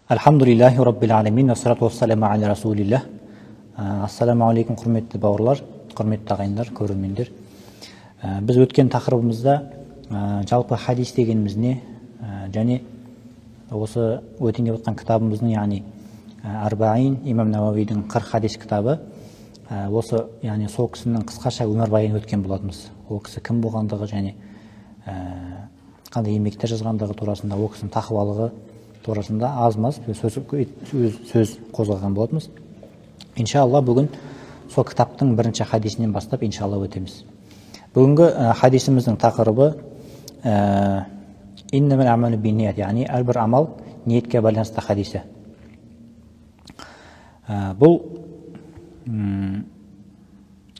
Альхамдулиллахи раббил алямин, ассалату вассаламу аля расулиллах. Ассаламу алейкум, құрметті бауырлар, құрметті ағайындар, көрермендер. Біз өткен тақырыбымызда жалпы хадис дегеніміз не, және осы өткен деп отқан кітабымыздың, яғни Арбаин, имам Науавидің 40 хадис кітабы, осы яғни сол кісінің қысқаша өмірбаянын өткен болатынбыз. Ол кісі кім болғандығы және қандай еңбектер жазғандығы турасында, ол кісінің тақуалығы турасында аз-маз сөз қозғаған болатынбыз. Иншалла бүгін сол кітаптың бірінші хадисінен бастап иншалла өтеміз. Бүгінгі хадисіміздің тақырыбы иннамал амалу бинният, яғни әрбір амал ниетке байланысты хадисі. Бұл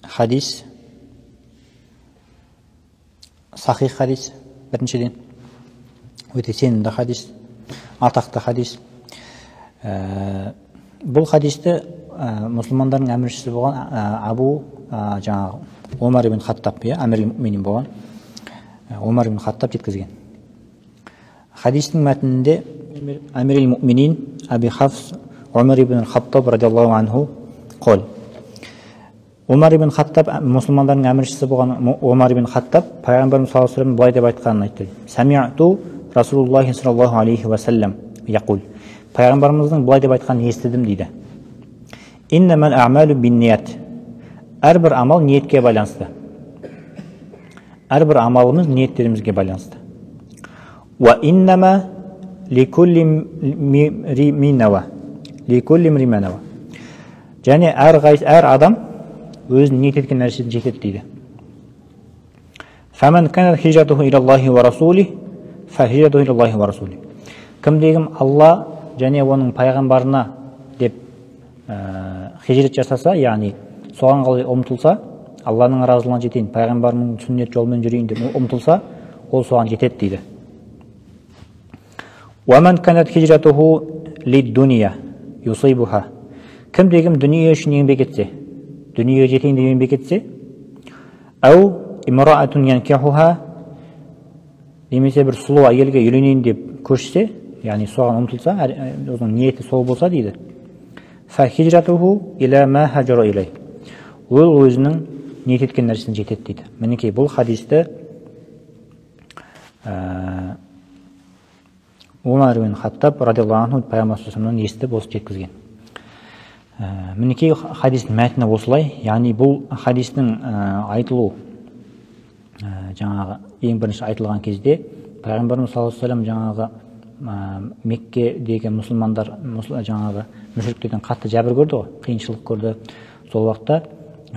хадис сахих хадис, біріншіден өте сенімді хадис, атақты хадис. Бұл хадисті мұсылмандардың әміршісі болған Абу жаңағы Омар ибн Хаттаб, әмір-ил-муъминин болған Омар ибн Хаттаб жеткізген. Хадистің мәтінінде әмір-ил-муъминин Аби Хафс Омар ибн Хаттаб радиаллаху анху қол. Омар ибн Хаттаб, мұсылмандардың әміршісі болған Омар ибн Хаттаб, пайғамбарымыз саллаллаху алейхи ва саллям былай деп айтқанын айтты. Сами'ту Расулуллахи саллаллаху алейхи ва саллям яқул. Пайғамбарымыздың былай деп айтқанын естідім дейді. Иннамал а'малу бинният. Әрбір амал ниетке байланысты. Әрбір амалымыз ниеттерімізге байланысты. Ва иннама ликулли мримин нава. Ликулли мримин нава. Және әр адам өзінің ниет еткен нәрсесін жетеді дейді. Фаман канат хижратуху илаллахи ва расулихи фахижратуху илаллахи ва расулихи. Кімдегім Алла және оның пайғамбарына деп хижрет жасаса, яғни соған қалай ұмтылса, Алланың разылығына жетейін, пайғамбарының сүннет жолымен жүрейін деп ұмтылса, ол соған жетеді дейді. Уаман канат хижратуху лид-дуния юсибуха. Кімдегім дүние үшін еңбек етсе, дүниеге жетейін деп еңбек етсе, ау имраатун янкихуха, немесе бір сұлу әйелге үйленейін деп көшсе, яғни соған ұмтылса, оның ниеті сол болса дейді. Фахижратуху иля ма хаджара илей. Ол өзінің ниет еткен нәрсесін жетеді дейді. Мінекей бұл хадисті Омар ибн Хаттаб радиаллаху анху пайғамбарымыздан естіп осы жеткізген. Мінекей хадистің мәтіні осылай, яғни бұл хадистің айтылу жаңағы ең бірінші айтылған кезде пайғамбарымыз саллаллаху алейхи ва саллям жаңағы Меккедегі мұсылмандар жаңағы мүшриктерден қатты жәбір көрді ғой, қиыншылық көрді. Сол уақытта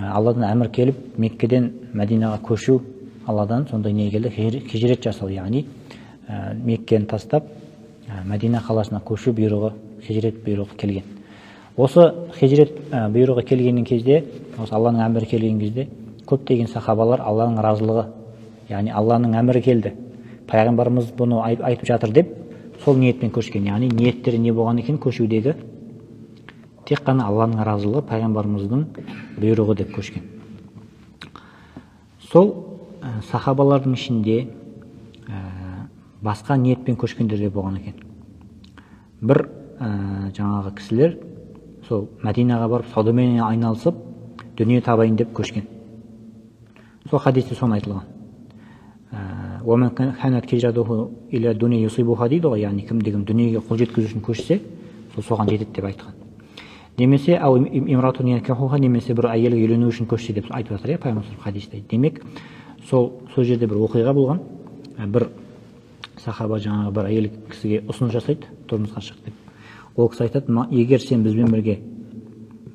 Алладан әмір келіп, Меккеден Мәдинаға көшу Алладан сондай не келді, хижрет жасау, яғни Меккені тастап Мәдина қаласына көшу бұйрығы, хижрет бұйрығы келген. Осы хижрет бұйрығы келгеннен кезде, осы Алланың әмірі келген кезде, көптеген сахабалар Алланың разылығы, яғни Алланың әмірі келді, пайғамбарымыз бұны айтып жатыр деп, сол ниетпен көшкен. Яғни ниеттері не болған екен көшудегі? Тек қана Алланың разылығы, пайғамбарымыздың бұйрығы деп көшкен. Сол сахабалардың ішінде басқа ниетпен көшкендер де болған екен. Бір жаңағы кісілер сол Мәдинаға барып саудамен айналысып, дүние табайын деп көшкен. Сол хадисте соны айтылған. Уаман канат хижратуху иля дуния юсибуха дейді ғой, яғни кімде-кім дүниеге қол жеткізу үшін көшсе, сол соған жетеді деп айтқан. Немесе ау имратун янкихуха, немесе бір әйелге үйлену үшін көшсе деп айтып жатыр, пайғамбар хадисте. Демек, сол жерде бір оқиға болған. Бір сахаба жаңағы бір әйел кісіге ұсыныс жасайды, тұрмысқа шық деп. Ол кісі айтады, егер сен бізбен бірге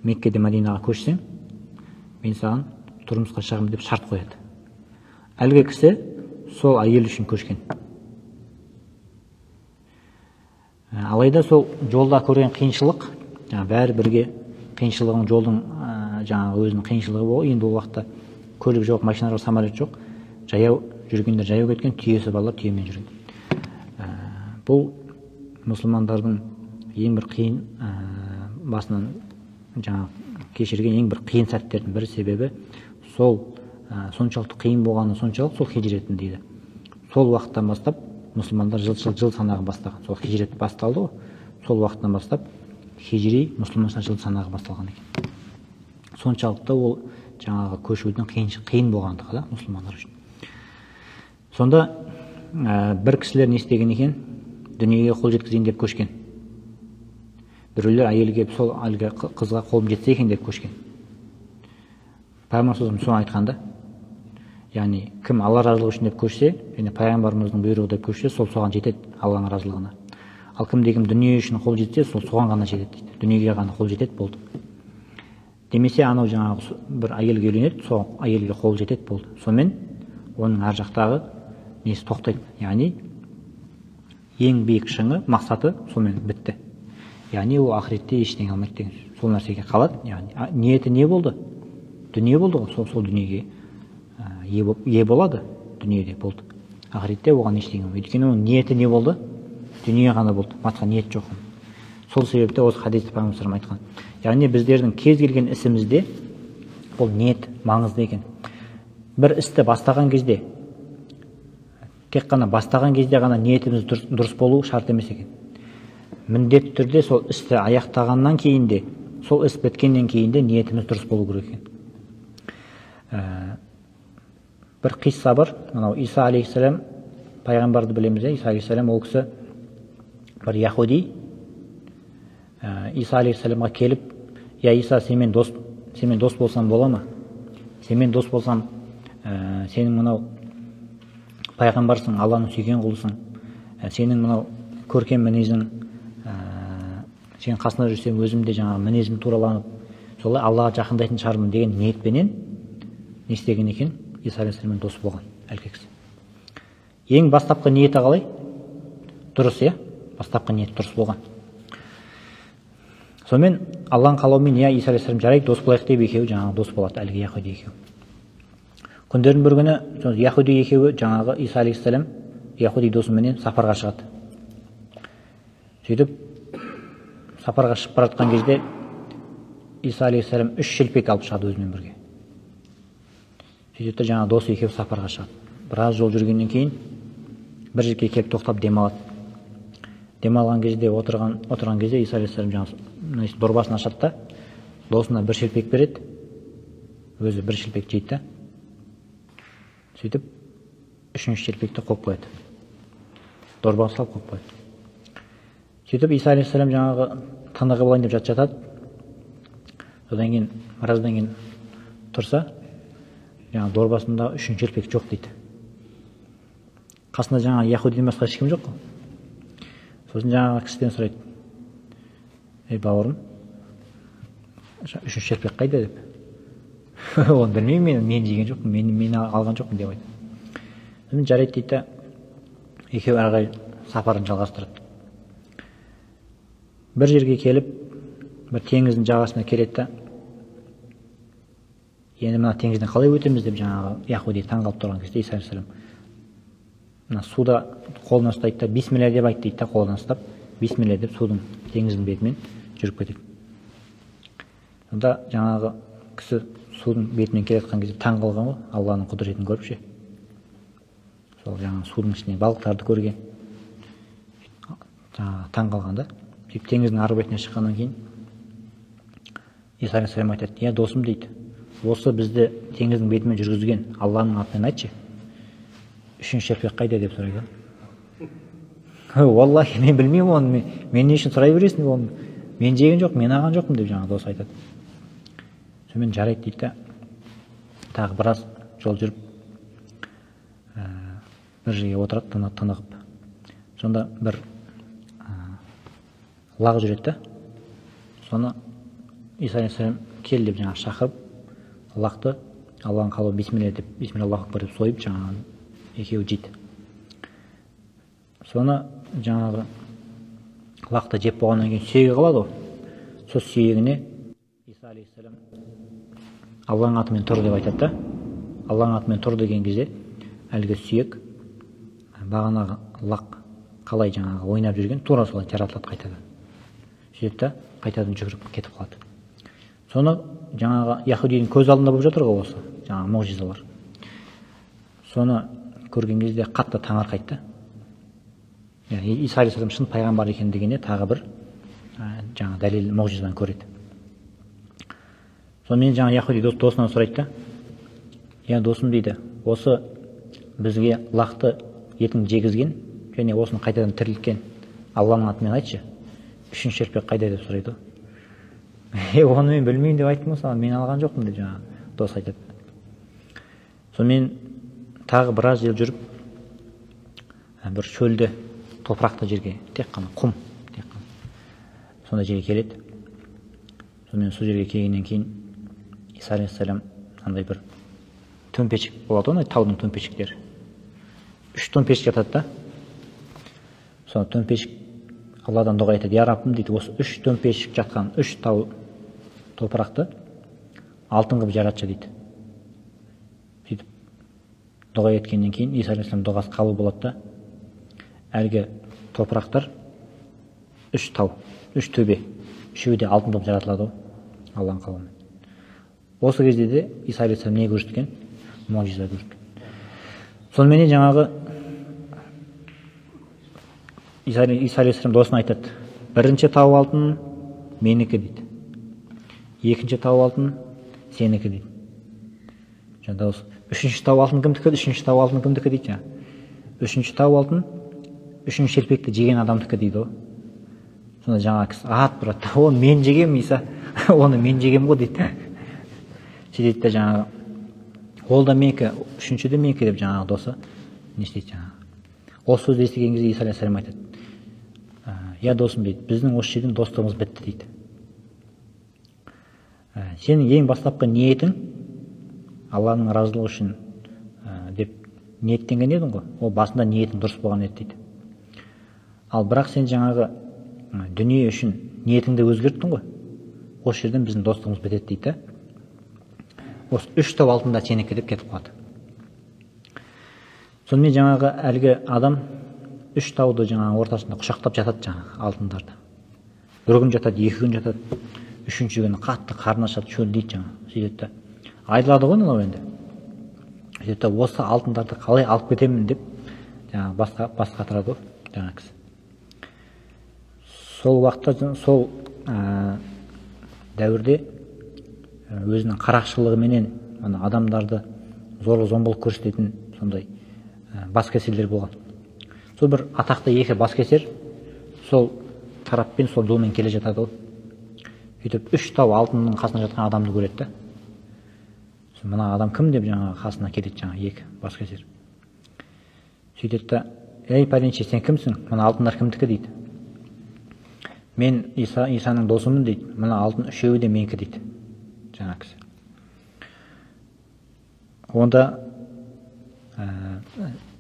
Меккеден Мәдинаға көшсең, мен саған тұрмысқа шығамын деп шарт қояды. Әлгі кісі сол әйел үшін көшкен. Алайда сол жолда көрген қиыншылық, бәрі бірге қиыншылығын, жолдың жаңағы өзінің қиыншылығы болды. Енді ол уақытта көлік жоқ, машиналар, самолет жоқ. Жаяу жүргендер жаяу кеткен, түйесі балалар түйемен жүрген. Бұл мұсылмандардың ең бір қиын басынан жаңағы кешірген ең бір қиын сәттердің бір себебі сол соншалықты қиын болғаны соншалық сол хижретін дейді. Сол уақыттан бастап мұсылмандар жыл санағын бастаған. Сол хижрет басталды ғой. сол уақыттан бастап хижри мұсылманша жыл санағы басталған екен. Соншалықты ол жаңағы көшудің қиын болғандығы да мұсылмандар үшін. Сонда бір кісілер не істеген екен? Дүниеге қол жеткізейін деп көшкен. Біреулер әйелге сол әлгі қызға қолым жетсе екен деп көшкен. Пайғамбар сөзім соны айтқанда, яғни кім Алла разылығы үшін деп көшсе, және пайғамбарымыздың бұйрығы деп көшсе, сол соған жетеді, Алланың разылығына. Ал кім дүние үшін қол жетсе, сол соған ғана жетеді дейді. Дүниеге ғана қол жетеді, болды. Демесе анау жаңағы бір әйелге үйленеді, сол әйелге қол жетеді, болды. Сонымен оның ар жақтағы несі тоқтайды. Яғни ең биік шыңы, мақсаты сонымен бітті. Яғни ол ақыретте ештеңе алмайды деген. Сол нәрсеге қалады. Яғни ниеті не болды? Дүние болды ғой, сол дүниеге ие болады, дүниеде болды. Ақыретте оған ештеңе болмайды. Өйткені оның ниеті не болды? Дүние ғана болды, басқа ниет жоқ. Сол себепте осы хадисте пайғамбар айтқан. Яғни біздердің кез келген ісімізде ол ниет маңызды екен. Бір істі бастаған кезде, тек қана бастаған кезде ғана ниетіміз дұрыс болу шарт емес екен. Міндетті түрде сол істі аяқтағаннан кейін де, сол іс біткеннен кейін де ниетіміз дұрыс болу керек екен. Бір қисса бар, мынау Иса алейхиссалам, пайғамбарды білеміз, Иса алейхиссалам, ол кісі бір яхуди Иса алейхиссаламға келіп, я Иса, сенімен дос болсам бола ма? Сенімен дос болсам, сенің мынау пайғамбарсың, Алланың сүйген құлысың, сенің мынау көркем мінезің, сенің қасында жүрсем өзімде жаңағы мінезім тураланып, солай Аллаға жақындайтын шығармын деген ниетпенен не істеген екен? Иса алейхиссаламмен дос болған әлгі кісі. Ең бастапқы ниеті қалай? Дұрыс, иә? Бастапқы ниет дұрыс болған. Сонымен Алланың қалауымен я Иса алейхиссалам жарайды, дос болайық деп екеуі жаңағы дос болады, әлгі яхуди екеуі. Күндердің бір күні яхуди екеуі жаңағы Иса алейхиссалам яхуди досыменен сапарға шығады. Сөйтіп сапарға шығып бара жатқан кезде Иса алейхиссалам 3 шелпек алып шығады өзімен бірге. Сөйтіп жаңағы досы екеуі сапарға шығады. Біраз жол жүргеннен кейін бір жерге келіп тоқтап демалады. Демалған кезде отырған кезде Иса алейхиссалам жаңағы дорбасын ашады да, досына бір шелпек береді, өзі бір шелпек жейді да, сөйтіп үшінші шелпекті қойып қояды. Дорбаға салып қойып қояды. Сөйтіп Иса алейхиссалам жаңағы тынығып алайын деп жатады. Содан кейін біраздан кейін тұрса, жаңағы дорбасында үшінші шелпек жоқ дейді. Қасында жаңағы яхудиден басқа ешкім жоқ қой. Сосын жаңағы кісіден сұрайды: "Ей бауырым, үшінші шелпек қайда?" деп. "Оны білмеймін, мен жеген жоқпын, мен алған жоқпын" деп айтады. Сосын жарайды дейді да, екеуі ары қарай сапарын жалғастырады. Бір жерге келіп, бір теңіздің жағасына келеді да, енді мына теңізден қалай өтеміз деп жаңағы яхуди таңғалып тұрған кезде Иса алейхиссалам мына суда қолына ұстайды да, бисмилля деп айт дейді да, қолына ұстап, бисмилля деп судың теңіздің бетімен жүріп кетеді. Сонда жаңағы кісі судың бетімен келе жатқан кезде таң қалған ғой, Алланың құдіретін көріп ше. Сол жаңағы судың ішіне балықтарды көрген. Жаңағы таң қалған да. Сөйтіп теңіздің ар бетіне шыққаннан кейін Иса алейхиссалам айтады: "Я досым" дейді. "Осы бізді теңіздің бетімен жүргізген Алланың атынан айтшы, үшінші шелпек қайда?" деп сұрайды. "Валлахи, мен білмеймін оны, мен не үшін сұрай бересің, оны мен жеген жоқ, мен алған жоқпын" деп жаңағы досы айтады. Сонымен жарайды дейді да, тағы біраз жол жүріп бір жерге отырады, тынығып. Сонда бір лақ жүреді да, соны Иса алейхиссалам кел деп жаңағы шақырып, лақты Алланың қалауы бисмилля деп, бисмилля Аллаху акбар деп сойып, жаңағы екеуі жейді. Соны жаңағы лақты жеп болғаннан кейін сүйегі қалады ғой. Сол сүйегіне Иса алейхиссалам Алланың атымен тұр деп айтады да. Алланың атымен тұр деген кезде әлгі сүйек бағанағы лақ қалай жаңағы ойнап жүрген, тура солай жаратылады қайтадан. Сөйтіп та қайтадан жүгіріп кетіп қалады. Соны жаңағы яхудидің көз алдында болып жатыр ғой осы жаңағы мұғжизалар. Соны көрген кезде қатты таңырқайды. Иса алейхиссалам шын пайғамбар екендігіне тағы бір жаңа дәлел мұғжизаны көреді. Сонымен жаңа яхуди досынан сұрайды да, я досым дейді, осы бізге лақты етін жегізген және осыны қайтадан тірілткен Алланың атымен айтшы, үшінші шерпек қайда деп сұрайды. Оны мен білмеймін деп айттым, мысалы мен алған жоқпын деп жаңа дос айтады. Сонымен тағы біраз жыл жүріп, бір шөлде, топырақты жерге, тек қана құм, сондай жерге келеді. Сонымен сол жерге келгеннен кейін Иса алейхиссалам андай бір төмпешік болады, ондай таудың төмпешіктері. 3 төмпешік жатады да. Соны төмпешік Алладан дұға етеді, я Раббым дейді, осы 3 төмпешік жатқан 3 тау топырақты алтын қылып жаратшы дейді. Сөйтіп дұға еткеннен кейін Иса алейхиссалам дұғасы қабыл болады да, әлгі топырақтар 3 тау, 3 төбе, үшеуі де алтын қылып жаратылады Алланың қалауымен. Осы кезде де Иса алейхиссалам не көрсеткен? Мұғжиза көрсеткен. Сонымен жаңағы Иса алейхиссалам досына айтады, бірінші тау алтын менікі дейді, екінші тау алтын сенікі дейді. Жаңа үшінші тау алтын кімдікі, үшінші тау алтын кімдікі дейді. Үшінші тау алтын үшінші шелпекті жеген адамдікі дейді. Сонда жаңа кісі ат бұрады, оны мен жегем Иса, оны мен жегем ғой дейді. Сөйтеді де жаңағы ол да менікі, үшінші де менікі деп жаңағы досы не істейді жаңағы. Осы сөзді естіген кезде Иса алейхиссалам айтады, я досым дейді, біздің осы жерден достығымыз бітті дейді. Сенің ең бастапқы ниетің Алланың разылығы үшін деп ниеттенген едің ғой, ол басында ниетің дұрыс болған еді дейді. Ал бірақ сен жаңағы дүние үшін ниетіңді өзгерттің ғой, осы жерден біздің достығымыз бітеді дейді. Осы 3 тау алтында сенікі деп кетіп қалады. Сонымен жаңағы әлгі адам 3 тауды жаңағы ортасында құшақтап жатады жаңағы алтындарды. Бір күн жатады, 2 күн жатады, 3-ші күні қатты қарны ашады, шөлдейді жаңағы. Сөйтеді, айтылады ғой мынау енді. Сөйтеді, осы алтындарды қалай алып кетемін деп жаңағы бас қатырады ғой жаңағы кісі. Сол уақытта, сол дәуірде өзінің қарақшылығыменен адамдарды зорлық зомбылық көрсететін сондай баскесерлер болған. Сол бір атақты 2 баскесер сол тараппен сол жолмен келе жатады ғой. Сөйтіп 3 тау алтынның қасына жатқан адамды көреді да. Мына адам кім деп жаңағы қасына келеді жаңағы 2 баскесер. Сөйтеді да, ей пәленше, сен кімсің? Мына алтындар кімдікі дейді. Мен Исаның досымын дейді. Мына алтын үшеуі де менікі дейді жаңағы кісі. Онда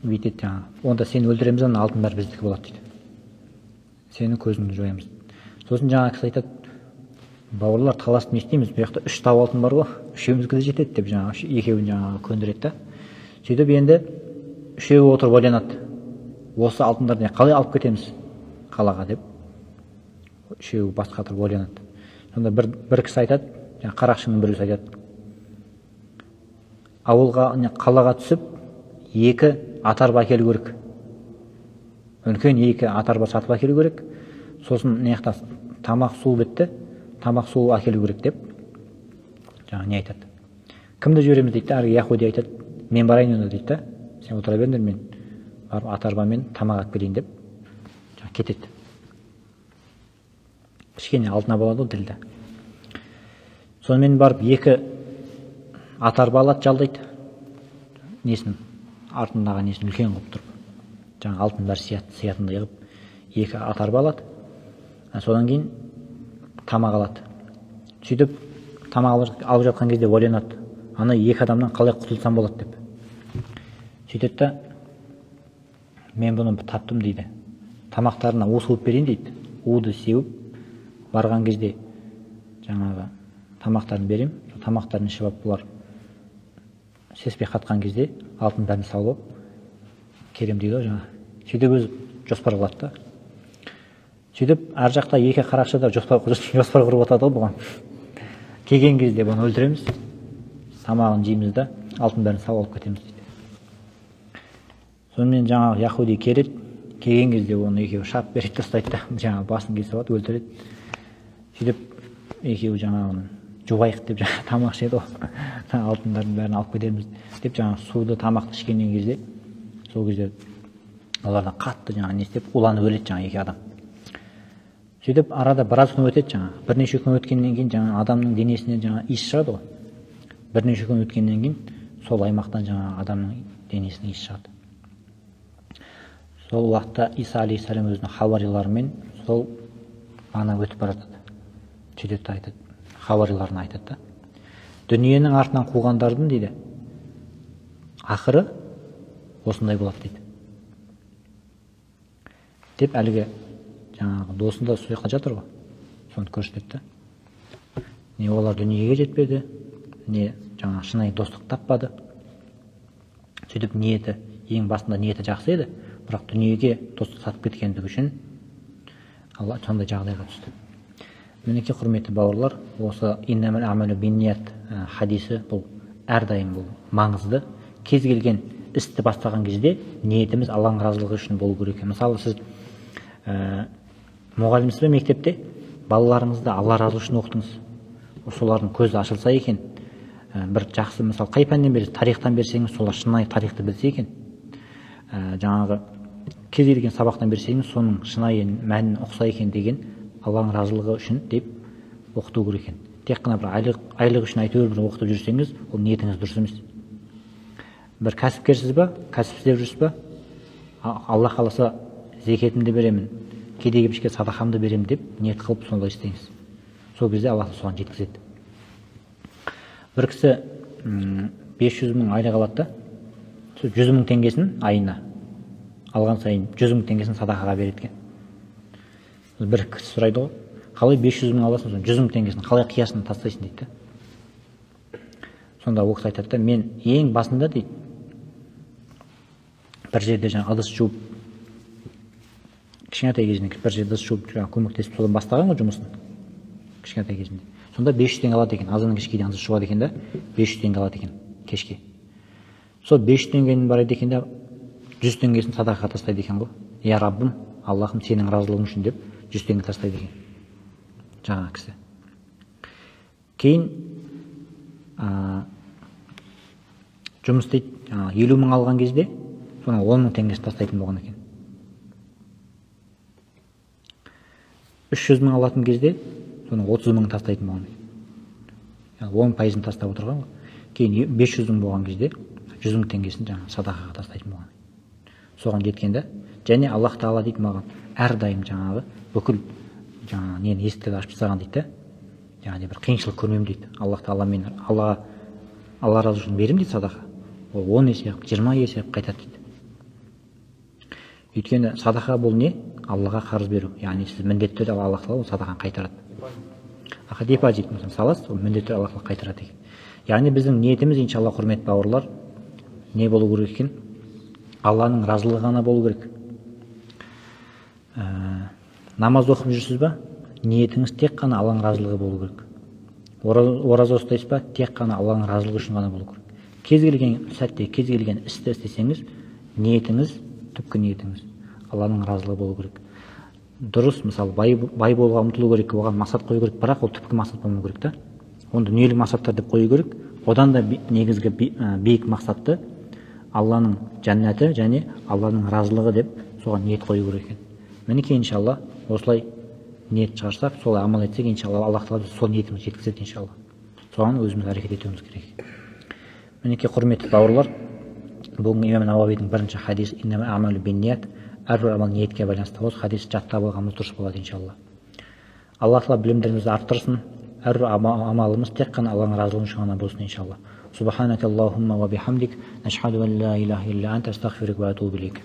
бүйтеді жаңағы, онда сені өлтіреміз, ана алтын бәрі біздікі болады дейді. Сенің көзіңді жоямыз. Сосын жаңағы кісі айтады, бауырлар таласып не істейміз, бұл жақта 3 тау алтын бар ғой, үшеумізге де жетеді деп жаңағы екеуін жаңағы көндіреді. Сөйтіп енді үшеуі отырып ойланады, осы алтындарды қалай алып кетеміз қалаға деп. Үшеуі бас қатырып ойланады. Сонда бір кісі айтады, қарақшының біреусі айтады, ауылға, қалаға түсіп 2 атарба әкелу керек. Үлкен 2 атарба сатып әкелу керек. Сосын тамақ су бітті, тамақ су әкелу керек деп жаңа не айтады. Кімді жібереміз дейді, әрі яхуди айтады, мен барайын онда дейді да, сен отыра беріңдер, мен барып атарбамен тамақ алып келейін деп жаңа кетеді. Кішкене алтына болады ғой тілді. Сонымен барып 2 атарба алады, жалдайды. Несін, артындағы несін үлкен қылып тұрып. Жаңа алтын бәрі сиятындай қылып 2 атарба алады. Содан кейін тамақ алады. Сөйтіп тамақ алып жатқан кезде ойланады, ана 2 адамнан қалай құтылсам болады деп. Сөйтеді да, мен бұны таптым дейді. Тамақтарына у сеуіп берейін дейді. Уды сеуіп барған кезде жаңағы тамақтарын берем, тамақтарын ішіп алып бұлар сеспей қатқан кезде алтын бәрін саулап керем дейді жаңа. Сөйтіп өзі жоспар қылады да. Сөйтіп ар жақта 2 қарақшы да жоспар құрып отырады ғой бұған. Келген кезде бұны өлтіреміз, тамағын жейміз да, алтын бәрін сауып алып кетеміз дейді. Сонымен жаңағы яхуди келеді, келген кезде оны екеуі шап береді, тастайды да, жаңағы басын кесіп алады, өлтіреді. Сөйтіп екеуі жаңағы жуайық деп жаңағы тамақ ішеді ғой, алтындардың бәрін алып кетерміз деп жаңағы суды тамақты ішкеннен кезде, сол кезде олардан қатты жаңағы не істеп уланып өледі жаңағы екі адам. Сөйтіп арада біраз күн өтеді жаңағы. Бірнеше күн өткеннен кейін жаңағы адамның денесінен жаңағы иіс шығады ғой. Бірнеше күн өткеннен кейін сол аймақтан жаңағы адамның денесінен иіс шығады. Сол уақытта Иса алейхиссалам өзінің хавариларымен сол мана өтіп бара жатады. Сөйтеді айтады, хавариларына айтады да, дүниенің артынан қуғандардың дейді, ақыры осындай болады дейді. Деп әлгі жаңағы досында сол жақта жатыр ғой, соны көрсетеді да. Не олар дүниеге жетпеді, не жаңағы шынайы достық таппады. Сөйтіп ниеті, ең басында ниеті жақсы еді, бірақ дүниеге достық сатып кеткендігі үшін Алла сондай жағдайға түсті. Мінекей құрметті бауырлар, осы иннамал амалу бинният хадисі бұл әрдайым бұл маңызды. Кез келген істі бастаған кезде ниетіміз Алланың разылығы үшін болу керек. Мысалы сіз мұғалімсіз бе мектепте, балаларыңызды Алла разылығы үшін оқытыңыз. Солардың көзі ашылса екен, бір жақсы, мысалы қай пәннен бересіз, тарихтан берсеңіз, солар шынайы тарихты білсе екен, жаңағы кез келген сабақтан берсеңіз, соның шынайы мәнін ұқса екен деген Алланың разылығы үшін деп оқыту керек екен. Тек қана бір айлық үшін әйтеуір бір оқытып жүрсеңіз, ол ниетіңіз дұрыс емес. Бір кәсіпкерсіз ба, кәсіп істеп жүрсіз ба, Алла қаласа зекетімді беремін, кейде кепшке садақамды беремін деп ниет қылып сондай істеңіз. Сол кезде Алла соған жеткізеді. Бір кісі 500 мың айлық алады да, 100 мың теңгесін айына алған сайын 100 мың теңгесін садақаға береді екен. Бір кісі сұрайды ғой, қалай 500 мың аласың, 100 мың теңгесін қалай қиясына тастайсың дейді. Сонда ол кісі айтады да, мен ең басында дейді, бір жерде жаңа ыдыс жуып, кішкентай кезінде бір жерде ыдыс жуып көмектесіп содан бастаған ғой жұмысын, кішкентай кезінде. Сонда 500 теңге алады екен, азаннан кешке дейін ыдыс жуады екен да, 500 теңге алады екен кешке. Сол 500 теңгенің бар екен де 100 теңгесін садақаға тастайды екен ғой. Я Раббым, Аллахым, сенің разылығың үшін деп 100 теңге тастайды екен жаңа кісі. Кейін жұмыс істейді, 50 мың алған кезде соның 10 мың теңгесін тастайтын болған екен. 300 мың алатын кезде соның 30 мың тастайтын болған екен. 10% тастап отырған ғой. Кейін 500 мың болған кезде 100 мың теңгесін жаңа садақаға тастайтын болған. Соған жеткенде, және Аллах Тағала дейді маған, әрдайым жаңағы бүкіл жаңағы нені есікті ашып тастаған дейді. Яғни бір қиыншылық көрмеймін дейді. Аллах Тағала мен Алла разы үшін беремін дейді садақа. Ол 10 есе, 20 есе қайтады дейді. Өйткені садақа бұл не? Аллаға қарыз беру. Яғни сіз міндетті түрде Аллах Тағала ол садақаны қайтарады. Депозит мысалы саласыз, ол міндетті түрде Аллах Тағала қайтарады екен. Яғни біздің ниетіміз, иншалла, құрметті бауырлар, не болу керек екен? Алланың разылығы ғана болу керек. Намаз оқып жүрсіз ба? Ниетіңіз тек қана Алланың разылығы болу керек. Ораза ұстайсыз ба? Тек қана Алланың разылығы үшін ғана болу керек. Кез келген сәтте, кез келген істі істесеңіз, ниетіңіз, түпкі ниетіңіз Алланың разылығы болу керек. Дұрыс, мысалы, бай болуға ұмтылу керек, оған мақсат қою керек, бірақ ол түпкі мақсат болмау керек та. Оны дүниелік мақсаттар деп қою керек. Одан да негізгі биік мақсатты Алланың жәннаты және Алланың разылығы деп соған ниет қою керек екен. Мінекей, иншалла, осылай ниет шығарсақ, солай амал етсек, иншалла, Аллах Тағала сол ниетімізді жеткізеді, иншалла. Соған өзіміз әрекет етуіміз керек. Мінекей, құрметті бауырлар, бүгін имам Науавидің бірінші хадис иннамал аъмалу бинният, әрбір амал ниетке байланысты. Осы хадисті жаттап алғанымыз дұрыс болады, иншалла. Алла Тағала білімдерімізді арттырсын, әрбір амалымыз тек қана Алланың разылығы үшін ғана болсын, иншалла. Субханака Аллахумма ва бихамдик, нашхаду ан ла илаха илля анта, астағфирука ва атубу илейк.